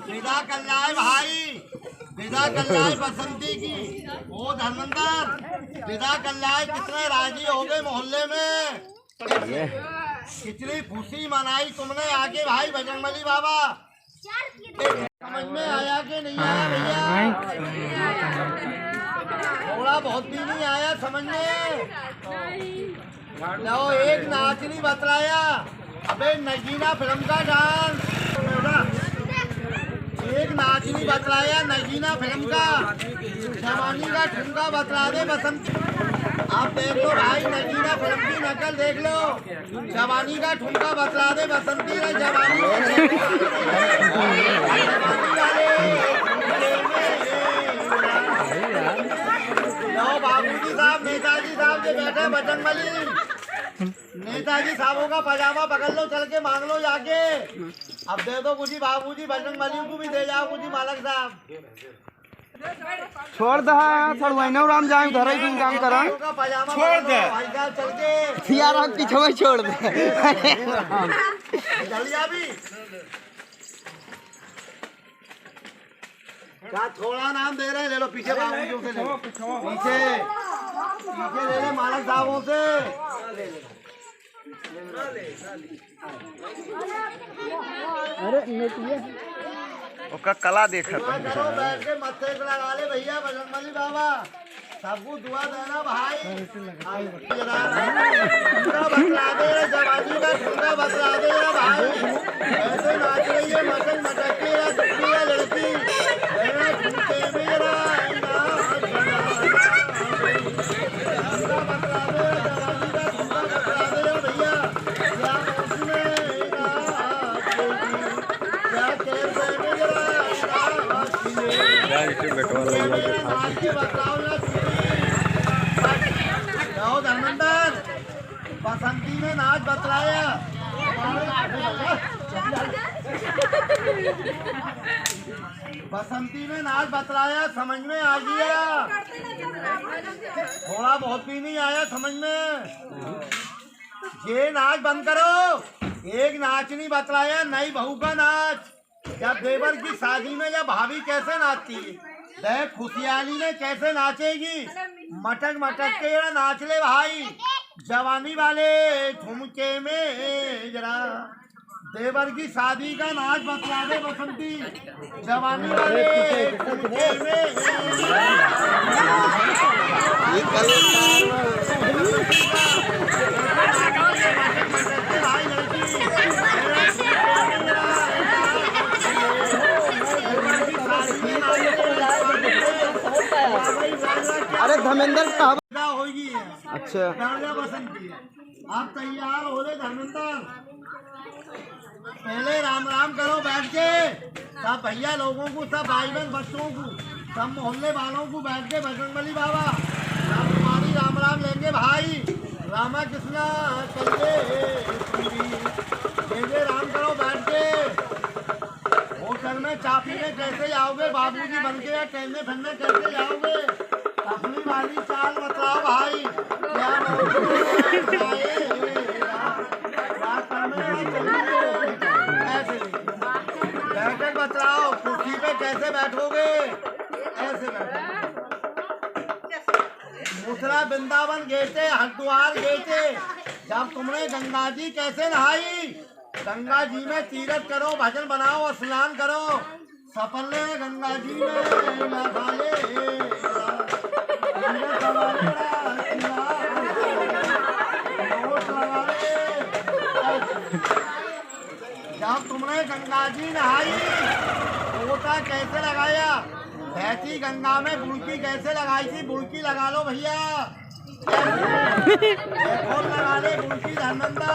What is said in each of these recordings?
विदा कर लाए भाई, विदा कर लाए बसंती की। ओ धर्मेंद्र, विदा कर लाए। कितने राजी हो गए मोहल्ले में, कितनी खुशी मनाई तुमने आगे भाई बजरंगबली बाबा। समझ में आया कि नहीं आया भैया? थोड़ा बहुत भी नहीं आया समझ में? लो एक नाच नहीं बतलाया। अबे नगीना फिल्म का डांस, एक नाच नहीं बतलाया नगीना फिल्म का। जवानी का ठुमका बतला दे बसंत। आप देख लो भाई नगीना फिल्म की नकल देख लो। जवानी का ठुमका बतला दे बसंती रे जवानी वाले। लो बाबूजी साहब, नेताजी साहब जो बैठे बजरंगबली, नेताजी साहबों का पजामा पकड़ लो, चल के मांग लो जाके। अब दे दो कुछ बाबूजी, बजरंगबली को भी दे जाओ कुछ मालक साहब। छोड़ दे राम जाए उधर ही काम करा। छोड़ दे भाई साहब, चल के यार आप पीछे में छोड़ दे जल्दी भी क्या थोड़ा नाम दे रहे हैं, ले लो पीछे बाबूजी से, ले लो पीछे ले ले मालक साहबों से। अरे उसका कला देखा दुआ करो बैठ के मत्थे पे लगा ले भैया बजरंगबली बाबा। सबको दुआ देना भाई। ठुमका बतला दे जवानी का, ठुमका बतला दे भाई। ऐसे नाच रही है मटक मटक के दुखी है लड़की। ठुमके मेरा बतला दे जवानी का, ठुमका बतला दे भैया। क्या मौसम क्या कैसे धर्मेंद्र बसंती में नाच बतलाया। बसंती में नाच बतलाया, समझ में आ गया? थोड़ा बहुत भी नहीं आया समझ में? ये नाच बंद करो। एक नाच नहीं बतलाया, नई बहू का नाच। जब देवर की शादी में जब भाभी कैसे नाचती है, देख खुशियाली में कैसे नाचेगी। मटक मटक के नाच ले भाई। जवानी वाले ठुमके में जरा देवर की शादी का नाच बतला दे बसंती। जवानी वाले ठुमके में अरे धर्मेंद्र होगी। अच्छा बसंती आप तैयार हो रहे धर्मेंद्र? पहले राम राम करो बैठ के सब भैया लोगों को, सब भाई बहन बच्चों को, सब मोहल्ले वालों को बैठ के बजरंगबली बाबा सब तुम्हारी राम राम लेंगे भाई। रामा कृष्णा कल्ले राम करो बैठ के। होटल में चा पीने कैसे जाओगे बाबूजी बन के, या टहलने फिरने कैसे जाओगे? अपनी वाली चाल बताओ भाई। क्या बैठक बतलाओ, कुर्सी पे कैसे बैठोगे? ऐसे बैठोगे। दूसरा वृंदावन गए थे, हरिद्वार गए थे, जब तुमने गंगा जी कैसे नहाई? गंगा जी में तीरथ करो, भजन बनाओ, स्नान करो। सफल गंगा जी में नहा ले। जब तुमने गंगा जी नहाई, गोता कैसे लगाया? बहती गंगा में बुड़की कैसे लगाई थी? बुड़की लगा लो भैया, लगा ले बुड़की धर्मेंद्र।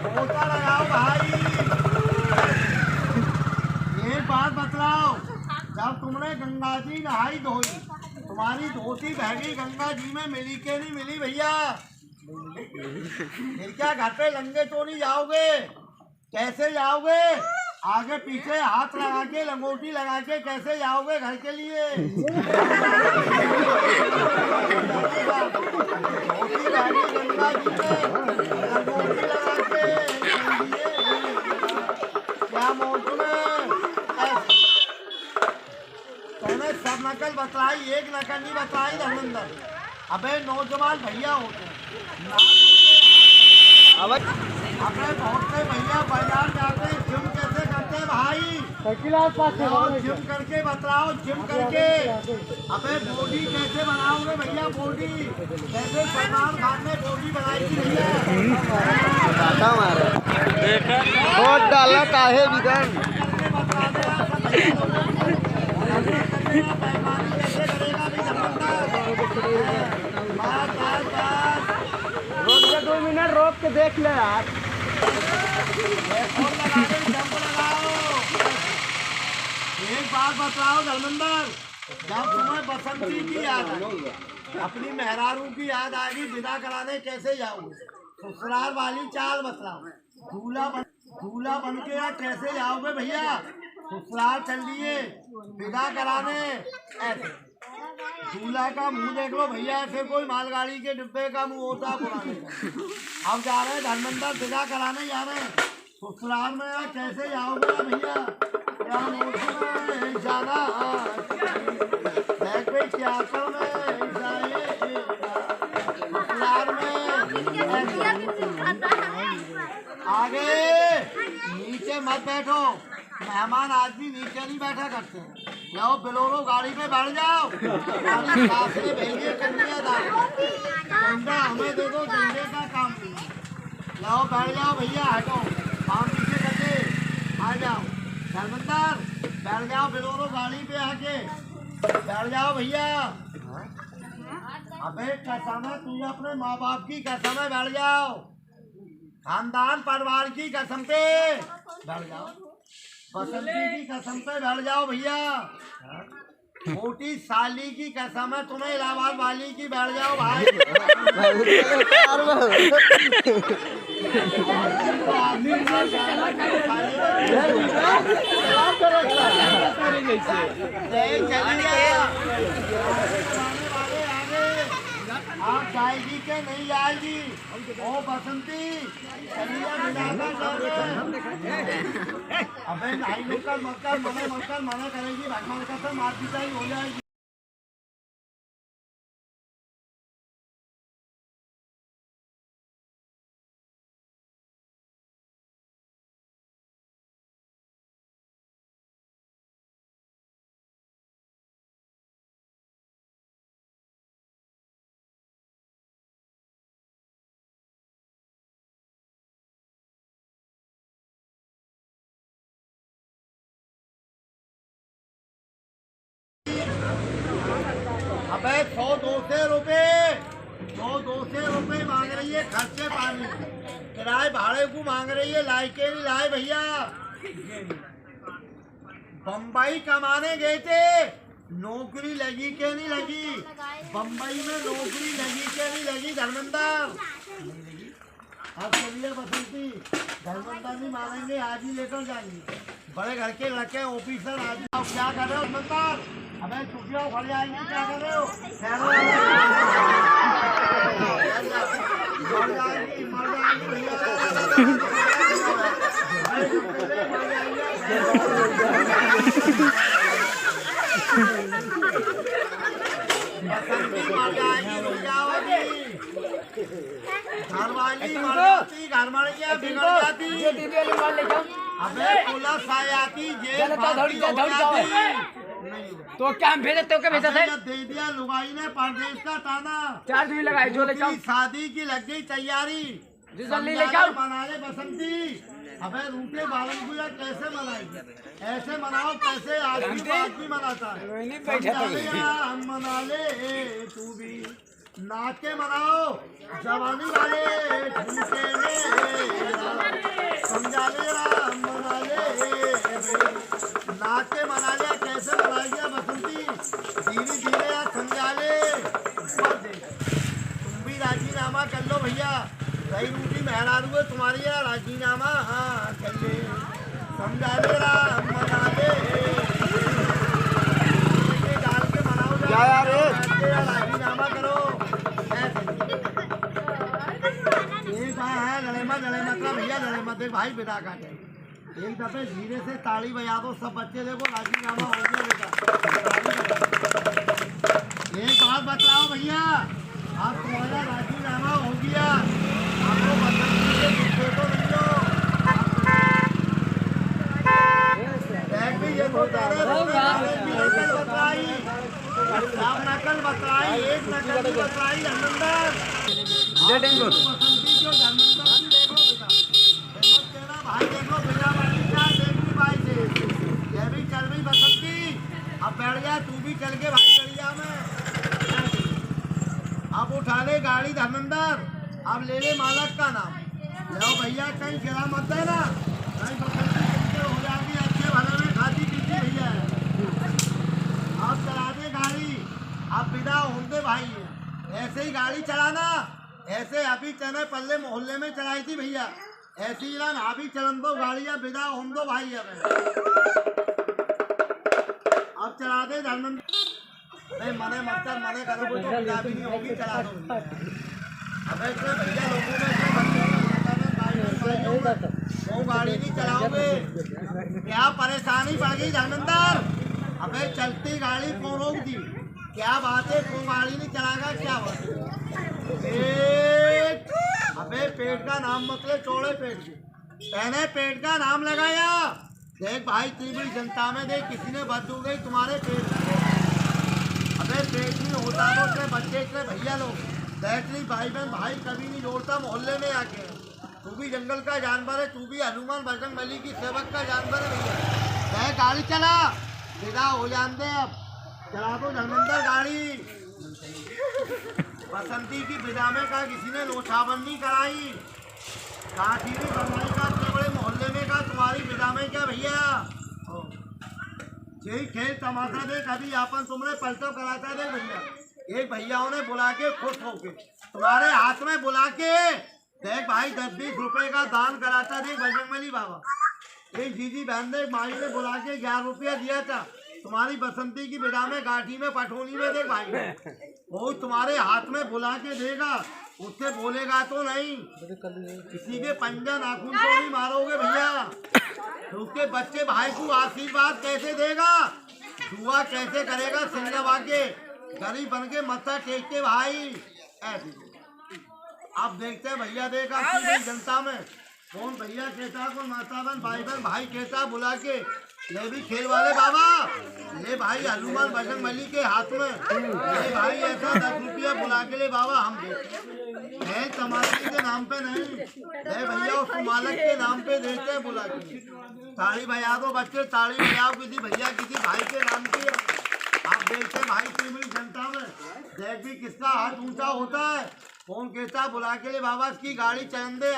गोता लगाओ भाई। एक बात बतलाओ, जब तुमने गंगा जी नहाई धोई, तुम्हारी धोती बहगी गंगा जी में मिली के नहीं मिली भैया? फिर क्या घर पे लंगे तो नहीं जाओगे? कैसे जाओगे? आगे पीछे हाथ लगा के लंगोटी लगा के कैसे जाओगे घर के लिए? धोती पहनी गंगा जी में लंगोटी लगा के क्या मौसम में मैंने सब नकल बतलाई, एक नकल नहीं बताई धर्मेंद्र। अबे नौजवान भैया होते हैं अपने बहुत से भैया बाजार जाते हैं, जिम कैसे करते हैं भाई? जिम करके बतलाओ, जिम करके। अबे बॉडी कैसे बनाओगे भैया? बॉडी कैसे सलमान खान ने बॉडी बनाई थी भैया? बहुत डाला काहे विधन रोक के 2 मिनट रोक के देख ले यार। एक बात बताओ धर्मेंद्र, जब तुम्हें बसंती की याद आई, अपनी मेहरारू की याद आएगी, विदा कराने कैसे जाओगे? ससुराल वाली चाल बतलाओ। दूल्हा बन के यार कैसे जाओगे भैया? ससुराल चल दिए विदा कराने, ऐसे दूल्हा का मुंह देख लो भैया, ऐसे कोई मालगाड़ी के डिब्बे का मुंह होता पुराने का। अब जा रहे हैं धर्मेंद्र, विदा कराने जा रहे हैं ससुराल में, यार कैसे जाओगे भैया? क्या मौसम में जाना बैग पे क्या में जाए ससुराल में। आगे नीचे मत बैठो, मेहमान आदमी नीचे नहीं बैठा करते हैं। जाओ बिलोरो गाड़ी पे बैठ जाओ, भेजिए कन्यादान, हमें दे दो, झंडे का काम नहीं। जाओ बैठ जाओ भैया, हटो पाँव पीछे करके आ जाओ। धर्मेंद्र बैठ जाओ बिलोरो गाड़ी पे, आके बैठ जाओ भैया। अबे कसम है, तुझे अपने माँ बाप की कसम है, बैठ जाओ। खानदान परिवार की कसम पे बैठ जाओ, बसंती की कसम पे बैठ जाओ भैया। मोटी साली की कसम है तुम्हें, इलाहाबाद वाली की, बैठ जाओ भाई। आप जाएगी के नहीं जाएगी? ओ बसंती चलिए अबे नहीं लेकर मक्कर मना करेगी, भगवान का तो मार पिटाई हो जाएगी। अबे 100-200 रुपए मांग रही है, खर्चे पानी किराए भाड़े को मांग रही है, लाए के नहीं लाए भैया? बम्बई कमाने गए थे, नौकरी लगी के नहीं लगी? बम्बई में नौकरी लगी के नहीं लगी धर्मेंद्र? अब चलिए बसंती, धर्मेंद्र नहीं मानेंगे, आज ही लेकर जाएंगे। बड़े घर के लड़के ऑफिसर आज क्या कर रहे हो धर्मेंद्र? अबे छुट्टियाँ भर जाएंगी, क्या कर रहे हो? मर जाएंगी भैया। बसंती मर जाएंगी, रुक जाओ अभी। घरवाली मर जाती, घरवालियाँ बिगड़ जाती। अबे पुलिस आ जाती, जेल फांसी हो जाती। तो क्या हम भेजे, तो क्या भेजा था? दे दिया लुगाई ने परदेश का ताना, 4 दिन लगाए जो ले जाओ। शादी की लग गई तैयारी, जल्दी ले जाओ। मना ले बसंती। अबे रूठे बालन को यार कैसे मनाएगी? ऐसे मनाओ कैसे आदमी मनाता है। हम मना ले, तू भी नाच के मनाओ, जवानी वाले झूठे समझा ले, हम मना ले, नाच के मना लिया, कैसे मनाइए बसंती? धीरे धीरे यार समझा ले। तुम भी राजीनामा कर लो भैया, सही रूटी मेहरारू है तुम्हारी यार, राजीनामा हाँ कर ले। समझा दे राम मना दे डाल के मनाओ क्या यार ये? राजीनामा करो एक बार है लड़े मत भैया लड़े मत देख भाई बेटा काटे एक दफे धीरे से ताली बजा दो सब बच्चे देखो राजीनामा हो गया बेटा। एक बात बताओ भैया आप तुम्हारा राजीनामा हो गया आपको बसंती के गुस्से तो नहीं हो बैग भी ये तो नकल बतलाई आप नकल बतलाई एक नकल की बतलाई धर्मेंद्र बसंती को धर्मेंद्र की देखो बेटा भाई देखो बिना वाली क्या देखनी भाई से ये भी चल रही बसंती अब बैठ जा तू भी चल के भाई गड़िया में अब उठा ले गाड़ी धर्मेंद्र अब ले ले मालक का नाम लो भैया कहीं गिरा मत देना कहीं बसंती हो जाएगी अच्छे भले में खाती पीती भैया अब चला दे गाड़ी अब विदा हों दे भाई ऐसे ही गाड़ी चलाना ऐसे अभी चने पल्ले मोहल्ले में चलाई थी भैया ऐसी ही ना अभी चलन दो गाड़ियां विदा हों दो भाई अब चला दे धर्मेंद्र नहीं मने मत कर मने करो तो भी नहीं होगी चला दो अबे इतने भैया लोगों में वो गाड़ी नहीं चलाओगे क्या परेशानी पड़ गई धर्मेंद्र अबे चलती गाड़ी कौन रोक दी क्या बात है कौन गाड़ी नहीं चलाएगा क्या बात पेट अबे पेट का नाम मतलब चौड़े पेट की पहले पेट का नाम लगाया देख भाई त्रिपुरी जनता में देख किसी ने बच गई तुम्हारे पेट का अबे पेट नहीं होता तो उसके बच्चे इतने भैया लोग देख ली भाई बहन भाई कभी नहीं जोड़ता मोहल्ले में आके तू भी जंगल का जानवर है तू भी हनुमान बजरंग बली की सेवक का जानवर है भैया देख गाड़ी चला विदा हो जानते अब चला दो धर्मेंद्र गाड़ी बसंती की विदा में का किसी ने नोछाबंदी कराई काठी भी बनवाई का इतने बड़े मोहल्ले में का तुम्हारी विदा में क्या भैया यही खेल तमाशा दे कभी अपन तुमने पलटो कराता दे भैया एक भैयाओं ने बुला के खुश होके तुम्हारे हाथ में बुला के देख भाई 10-20 रुपए का दान कराता देख बजरंगबली बाबा एक जीजी बहन ने माई ने बुला के 11 रुपया दिया था तुम्हारी बसंती की विदा में गाठी में पटोनी में देख भाई वो तुम्हारे हाथ में बुला के देगा उससे बोलेगा तो नहीं किसी के पंजा नाखून तो नहीं मारोगे भैया तो उसके बच्चे भाई को आशीर्वाद कैसे देगा दुआ कैसे करेगा सिंह लगा के गरीब बन के मत्था टेक के भाई ऐसे आप देखते हैं भैया देखा जनता में कौन भैया कहता कौन माता बहन भाई कहता बुला के ले भी खेल वाले बाबा ले भाई हनुमान बजरंग बली के हाथ में ले भाई ऐसा 10 रुपया बुला के ले बाबा हम दे तमाशे के नाम पे नहीं ले भैया उस मालक के नाम पे देते हैं बुला के ताली बजा दो बच्चे ताली बजाओ किसी भैया किसी भाई के नाम की आप देखते भाई त्रिपुरी जनता में देख भी किसका हाथ ऊंचा होता है कौन कहता बुला के ले बाबा इसकी गाड़ी चलन दे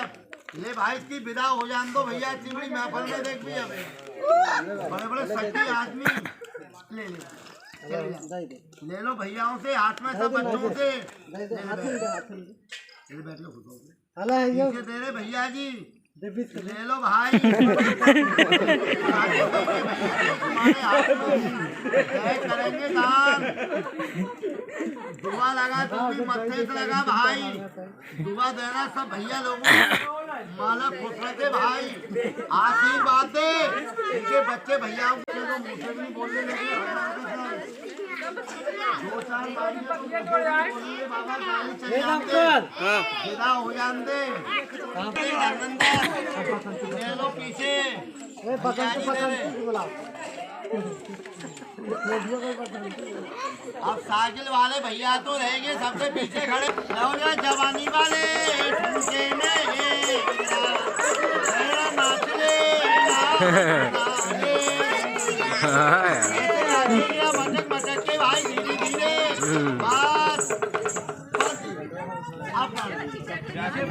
ले भाई इसकी विदा हो जान दो भैया त्रिपुरी महफल में देख भी हमें बड़े बड़े शक्ति आदमी ले लो भैयाओं से हाथ में सब बच्चों से दे रहे भैया जी ले लो भाई करेंगे दान दुआ लगा तू भी मत्थे से लगा भाई दुआ देना सब भैया लोगों माला खुश रखे भाई आशीर्वाद दे इनके बच्चे भैया को मुझे भी नहीं बोलने लगे दो चार बाबा गाड़ी चले विदा हो जान दे ले लो पीछे अब साइकिल वाले भैया तो रहेंगे सबसे पीछे खड़े जवानी वाले मचक मचक के भाई धीरे धीरे बस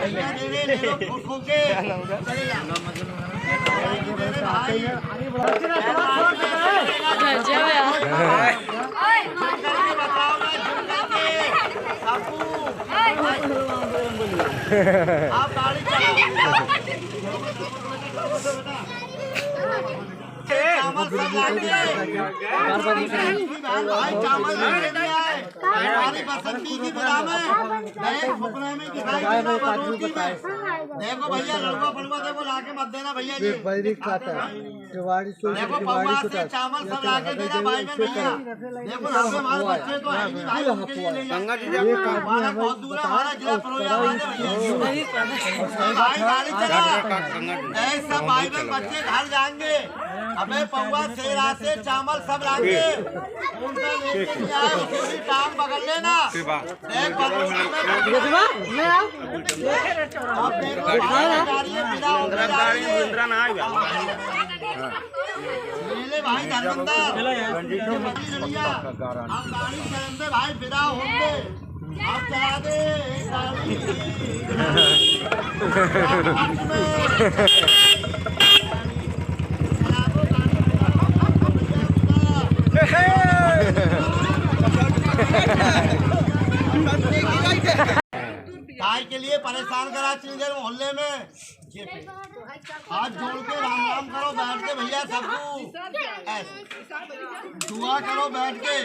भैया दे रहे ले लो खो के चले जाओ भाई आप गाड़ी चलाओ चावल सब लाएंगे भाई, चावल लेके नहीं आए हमारी बसंती की विदा में नए फुकने में दिखाई देना बसंती में। देखो भैया लड़ुआ फड़ुआ देखो लाके मत देना भैया जी। देखो पौवा से चावल सब लाके देना भाई में भैया। देखो यहाँ पे हमारे बच्चे तो है नहीं भाई, उनके लिए ले जाए हमारा बहुत दूर है, हमारा जिला फिरोजाबाद है भैया। भाई गाड़ी चला ऐसा भाई बहन बच्चे घर जाएंगे। अबे पौवा सेरा से चावल सब लाएंगे उनका लेके नहीं आए, उसे भी टांग पकड़ लेना। देख अब देखो भाई गाड़ी बिना होकर जा रही है। ले भाई धर्मेंद्र हम गाड़ी चलते भाई विदा होंगे, आप चला दे गाड़ी। गाय के लिए परेशान करा चिंजर मोहल्ले में, हाथ जोड़ के राम राम करो बैठ के भैया सबको, दुआ करो बैठ के।